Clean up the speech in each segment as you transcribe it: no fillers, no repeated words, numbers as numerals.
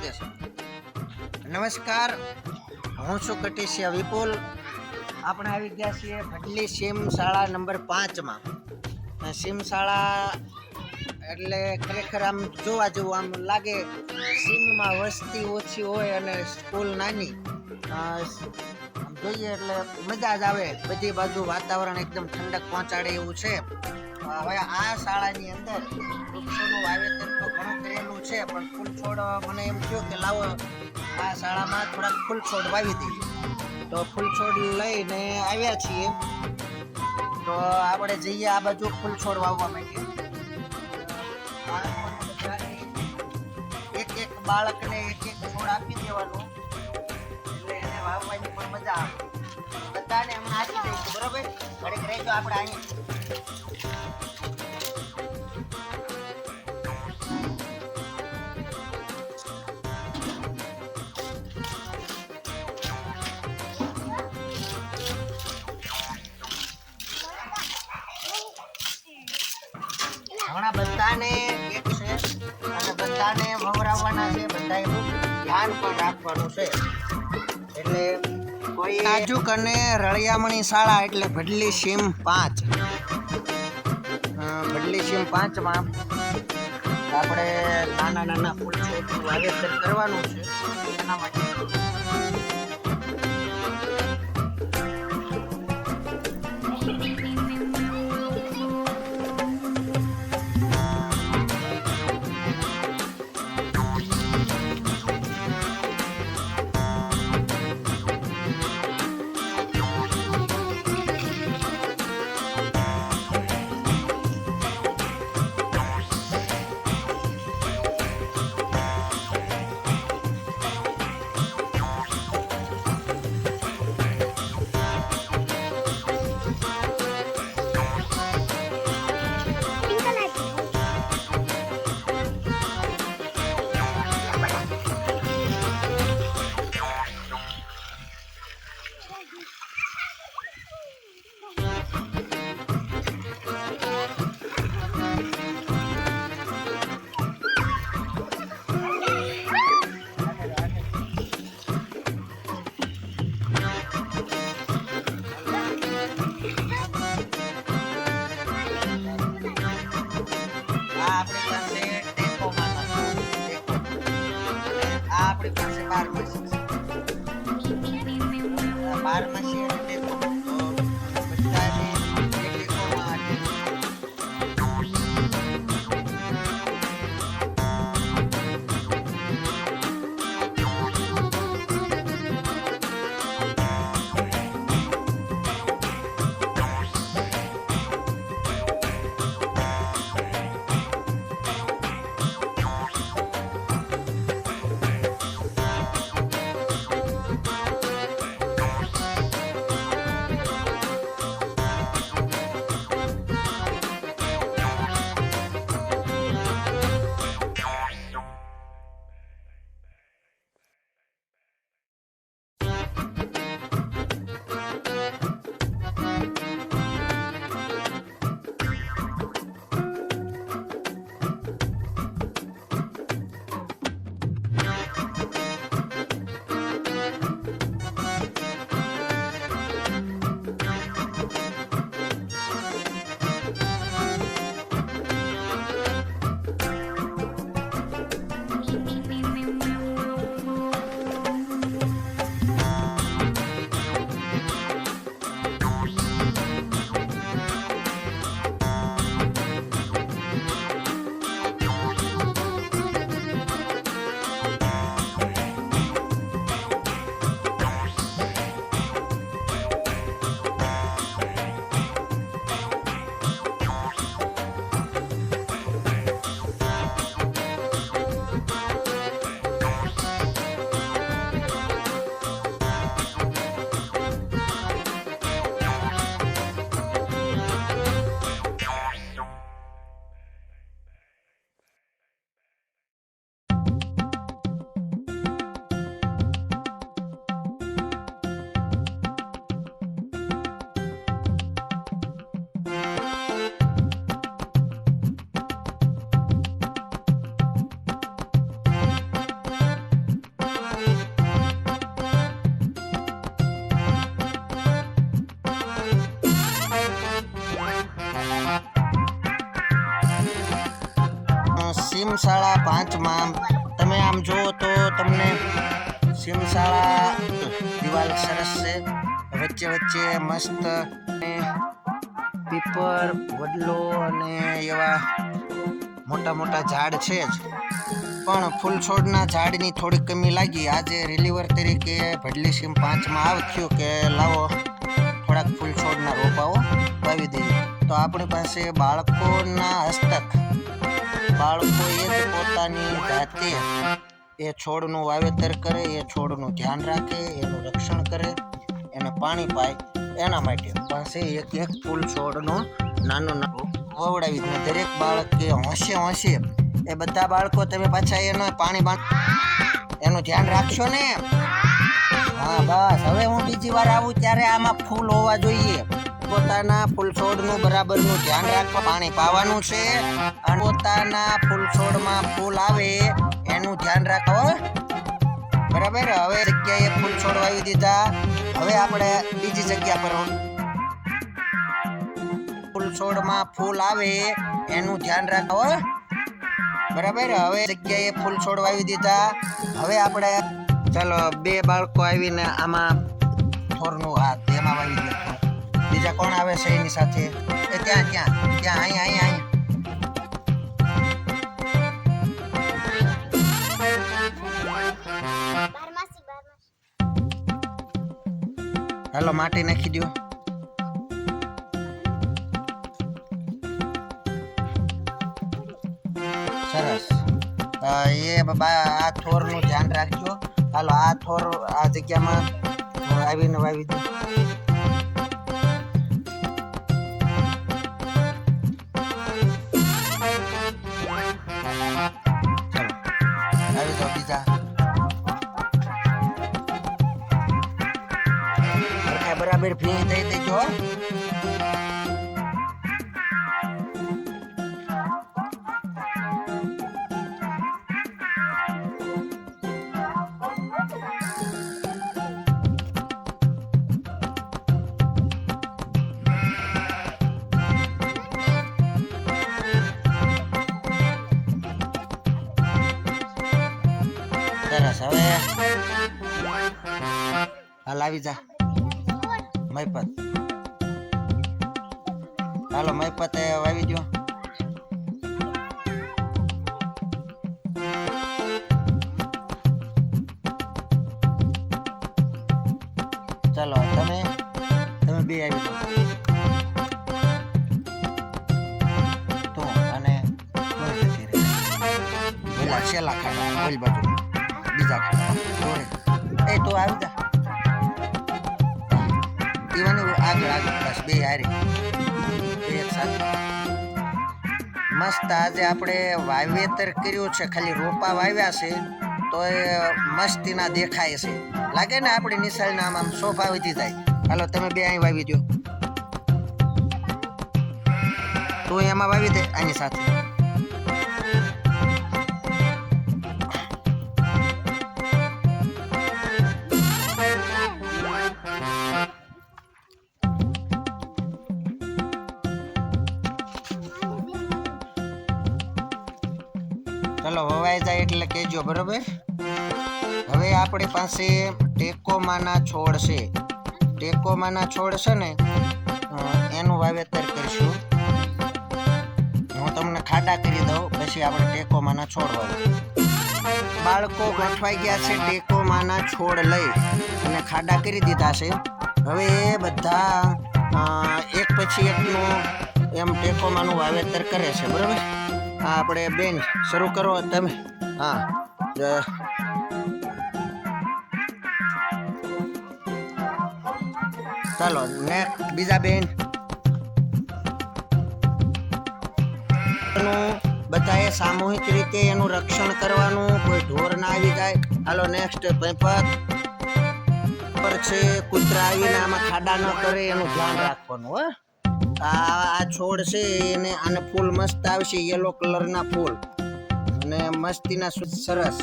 દેશો. નમસ્કાર, હું છું કટીશિયા વિપુલ. આપણે આવી ગયા છીએ ભડલી સીમ શાળા નંબર 5માં. સીમ શાળા એટલે ખરેખર આમ જોવા જેવું આમ લાગે. સીમમાં વસ્તી ઓછી હોય અને સ્કૂલ નાની. આમ જોઈએ એટલે મજા જ આવે. બધી બાજુ વાતાવરણ એકદમ ઠંડક પહોંચાડે એવું છે. હવે આ શાળાની અંદર વૃક્ષોનું વાવેતર તો ઘણું કરેલું છે, પણ ફૂલ છોડ મને એમ થયું કે લાવો આ શાળામાં થોડાક ફૂલ છોડ વાવી દઈએ. તો ફૂલ છોડ લઈને આવ્યા છીએ. તો આપણે જઈએ આ બાજુ ફૂલ છોડ વાવવા માટે. એક એક બાળકને એક એક છોડ આપી દેવાનું, એટલે એને વાવવાની પણ મજા આવે. બધાને હમણાં આપી દઈશું, બરોબર? ઘડીક રહેજો આપણે અહીંયા. હમણાં બધાને એક છે અને બધાને વવરાવવાના છે. બધાએ ધ્યાન પણ રાખવાનું છે. એટલે કોઈ નાજુક અને રળિયામણી શાળા એટલે ભડલી સીમ 5. ભડલી સીમ 5માં આપણે નાના નાના ફૂલ છોડનું વાવેતર કરવાનું છે. એના માટે આપણી પાસે ટેકોમાં નથી. આપણી પાસે 12 અને ટેકો. તો બધાને ટેકોમાં શાળા 5માં તમે આમ જુઓ તો તમને શાળા દિવાલ સરસ છે, વચ્ચે વચ્ચે મસ્ત પીપર વડલો અને એવા મોટા મોટા ઝાડ છે જ, પણ ફૂલ છોડના ઝાડની થોડી કમી લાગી. આજે રિલીવર તરીકે ભડલી સીમ 5માં આવ થયું કે લાવો થોડાક ફૂલ છોડના રોપાઓ વાવી દઈએ. તો આપણી પાસે બાળકોના હસ્તક, બાળકોએ જ પોતાની જાતે એ છોડનું વાવેતર કરે, એ છોડનું ધ્યાન રાખે, એનું રક્ષણ કરે, એને પાણી પાય, એના માટે પાસે એક એક ફૂલ છોડનો નાનો વવડાવી દે. દરેક બાળકે હોંશે એ બધા બાળકો તમે પાછા એનો પાણી એનું ધ્યાન રાખશો ને. હા બસ, હવે હું બીજી વાર આવું ત્યારે આમાં ફૂલ હોવા જોઈએ. પોતાના ફૂલ છોડનું બરાબરનું ધ્યાન રાખવા, પાણી પાવાનું છે અને પોતાના ફૂલ છોડમાં ફૂલ આવે એનું ધ્યાન રાખો, બરાબર. હવે જગ્યાએ ફૂલ છોડ વાવી દીધા, હવે આપણે બીજી જગ્યા પર ફૂલ છોડમાં ફૂલ આવે એનું ધ્યાન રાખો, બરાબર. હવે જગ્યાએ ફૂલ છોડ વાવી દીધા, હવે આપણે ચાલો 2 બાળકો આવીને આમાં થોરનું હાથ એમાં વાવી દીધું. બીજા કોણ આવે છે એની સાથે? એ ત્યાં અહીંયા હાલો માટી નાખી દો. સરસ. એ આ થોરનું ધ્યાન રાખજો. હાલો આ થોર આ જગ્યામાં આવીને વાવી દો. આવી જાઓ બીજા. બરાબર ભીંગ થઈ દેજો. સરસ. હવે હાલ આવી જા મહીપત. હાલો મહીપત વાવી દો. ચાલો તમે બે આવી દો. તું અને પેલા છેલ્લા ખાડા ઓલી બાજુ બીજા ખાડા એ તો આવી જા. આગળ બસ બે હારી એક સાથે મસ્ત. આજે આપણે વાવેતર કર્યું છે, ખાલી રોપા વાવ્યા છે તો એ મસ્તીના દેખાય છે, લાગે ને આપણી નિશાળના આમ શોભા વધી જાય. હાલો તમે 2 અહીં વાવી દો. તું એમાં વાવી દે આની સાથે. ચલો વવાઈ જાય એટલે કહેજો, બરોબર. હવે આપણી પાસે ટેકોમાના છોડ છે. ટેકોમાના છોડ છે ને એનું વાવેતર કરીશું. હું તમને ખાડા કરી દઉં, પછી આપણે ટેકોમાના છોડ વાવીએ. બાળકો ગોઠવાઈ ગયા છે ટેકોમાના છોડ લઈ અને ખાડા કરી દીધા છે. હવે એ બધા એક પછી એકનું એમ ટેકોમાનું વાવેતર કરે છે, બરોબર. હા આપણે બેન શરૂ કરો તમે. હા ચાલો નેક્સ્ટ બીજા બેન. બધાએ સામૂહિક રીતે એનું રક્ષણ કરવાનું, કોઈ ઢોર ના આવી જાય. હાલો નેક્સ્ટ પૈપત પર છે, કૂતરા આવીને આમાં ખાડા ન કરે એનું ધ્યાન રાખવાનું. હો આ છોડ છે એને આને ફૂલ મસ્ત આવશે, યલો કલરના ફૂલ અને મસ્તીના સરસ.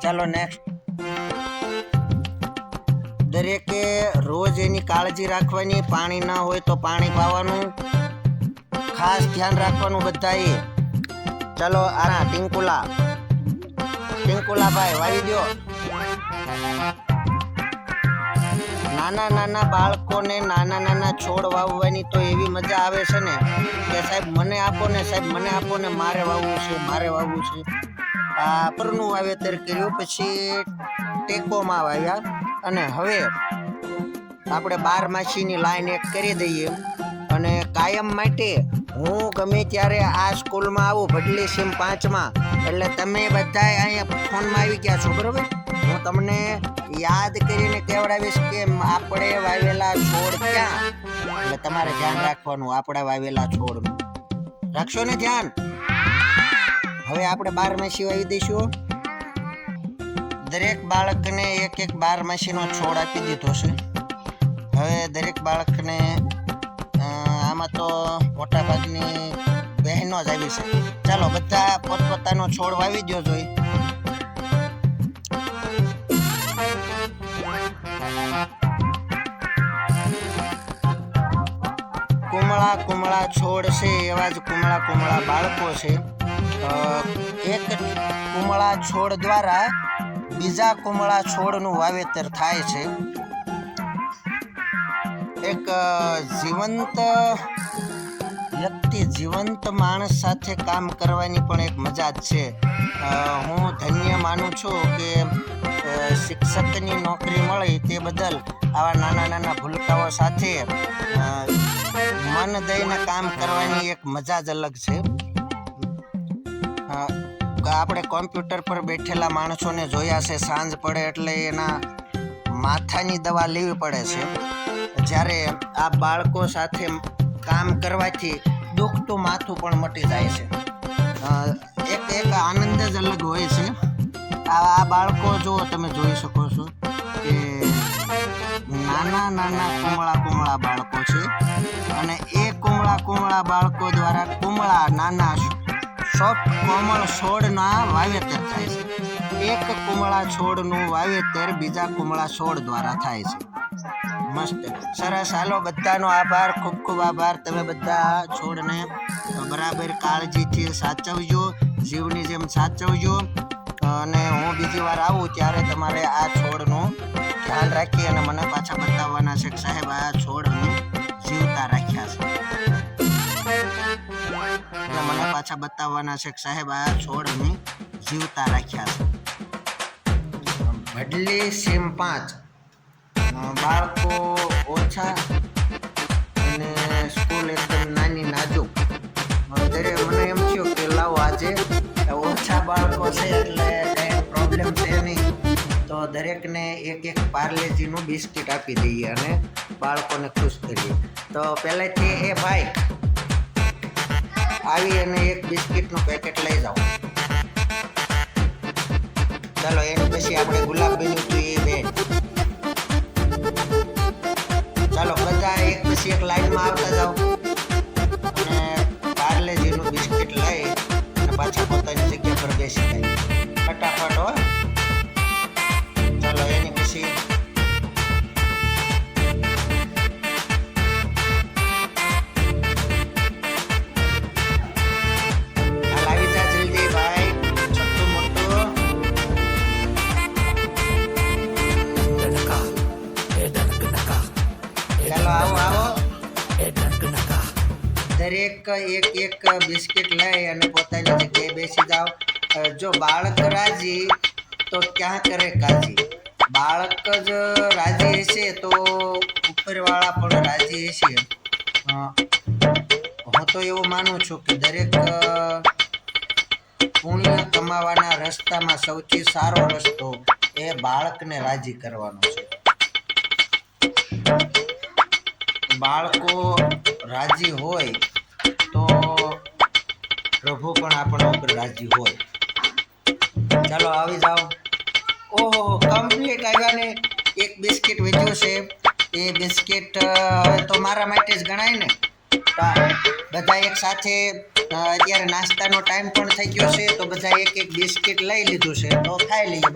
ચાલો નેક્સ્ટ. દરેકે રોજ એની કાળજી રાખવાની, પાણી ના હોય તો પાણી પાવાનું ખાસ ધ્યાન રાખવાનું બધાએ. ચાલો આના ટિંકુલા ભાઈ વાવી દો. નાના બાળકોને નાના છોડ વાવવાની તો એવી મજા આવે છે ને કે સાહેબ મને આપો ને મારે વાવવું છે. આ પરનું વાવેતર કર્યું, પછી ટેકોમાં વાવ્યા, અને હવે આપણે 12 માસીની લાઈન એક કરી દઈએ. અને કાયમ માટે હું ગમે ત્યારે આ સ્કૂલમાં આવું, ભડલી સીમ 5માં, એટલે તમે બધા અહીંયા ફોનમાં આવી ગયા છો, બરોબર? હું તમને યાદ કરીને કહેવડાવીશ કે આપણે વાવેલા છોડ ક્યાં, એટલે તમારે ધ્યાન રાખવાનું આપણે વાવેલા છોડનું. રાખશો ને ધ્યાન? હવે આપણે 12 માસી વાવી દઈશું. દરેક બાળકને એક 12 માસીનો છોડ આપી દીધો છે. હવે દરેક બાળકને આમાં તો મોટા ભાગની બહેનો જ આવી છે. ચાલો બધા પોતપોતાનો છોડ વાવી દો. જોઈ કુમળા છોડ છે, એવા જ કુમળા બાળકો છે. એક કુમળા છોડ દ્વારા બીજા કુમળા છોડનું વાવેતર થાય છે. એક જીવંત વ્યક્તિ, જીવંત માણસ સાથે કામ કરવાની પણ એક મજા જ છે. હું ધન્ય માનું છું કે શિક્ષકની નોકરી મળી તે બદલ આવા નાના ભૂલકાઓ સાથે મન દઈને કામ કરવાની એક મજા જ અલગ છે. આપણે કોમ્પ્યુટર પર બેઠેલા માણસોને જોયા છે, સાંજ પડે એટલે એના માથાની દવા લેવી પડે છે. જ્યારે આ બાળકો સાથે કામ કરવાથી દુખતું માથું પણ મટી જાય છે. એક આનંદ જ અલગ હોય છે. આ બાળકો જો તમે જોઈ શકો છો કે નાના કુમળા બાળકો છે, અને એ કુમળા બાળકો દ્વારા કુમળા નાના સોફ્ટ કોમળ છોડના વાવેતર થાય છે. એક કુમળા છોડનું વાવેતર બીજા કુમળા છોડ દ્વારા થાય છે. મસ્ત, સરસ. હાલો, બધાનો આભાર, ખૂબ આભાર. તમે બધા છોડને બરાબર કાળજીથી સાચવજો, જીવની જેમ સાચવજો. અને હું બીજી વાર આવું ત્યારે તમારે આ છોડનું ધ્યાન રાખી અને મને પાછા બતાવવાના છે કે સાહેબ આ છોડનું જીવતા રાખ્યા છે. મને પાછા બતાવવાના છે કે સાહેબ આ છોડને જીવતા રાખ્યા છે. ભડલી સીમ 5, બાળકો ઓછા અને સ્કૂલ એકદમ નાની નાજુક. મને એમ થયું કે લાવો આજે ઓછા બાળકો છે એટલે કંઈ પ્રોબ્લેમ છે નહીં, તો દરેકને એક પાર્લેજીનું બિસ્કિટ આપી દઈએ અને બાળકોને ખુશ કરીએ. તો પહેલેથી એ ભાઈ આવી અને એક બિસ્કિટનું પેકેટ લઈ જાઓ. ચાલો, એની પછી આપણે ગુલાબીનું જોઈએ બેન. ચાલો બધા એક પછી એક લાઈનમાં આવતા જાઓ અને પાર્લેજીનું બિસ્કિટ લઈ અને પાછા પોતાની જગ્યા પર બેસી જાય. ફટાફટ હો. ચાલો, એની પછી આવી જા જલ્દી ભાઈ, છોટું મોટું. ચાલો આવો. દરેક એક બિસ્કિટ લઈ અને પોતાની જગ્યાએ બેસી જાઓ. જો બાળક રાજી તો ક્યાં કરે કાજી. બાળક જ રાજી હશે તો ઉપરવાળા પણ રાજી હશે. હું તો એવું માનું છું કે દરેક પુણ્ય કમાવાના રસ્તામાં સૌથી સારો રસ્તો એ બાળકને રાજી કરવાનો છે. બાળકો રાજી હોય તો પ્રભુ પણ આપણા ઉપર રાજી હોય. ચાલો આવી જાઓ. ઓહો, કમ્પ્લીટ આવ્યા ને. એક બિસ્કિટ વેચ્યું છે. એ બિસ્કિટ તો મારા માટે જ ગણાય ને. બધા એક સાથે અત્યારે નાસ્તાનો ટાઈમ પણ થઈ ગયો છે, તો બધા એક બિસ્કિટ લઈ લીધું છે, તો ખાઈ લઈએ.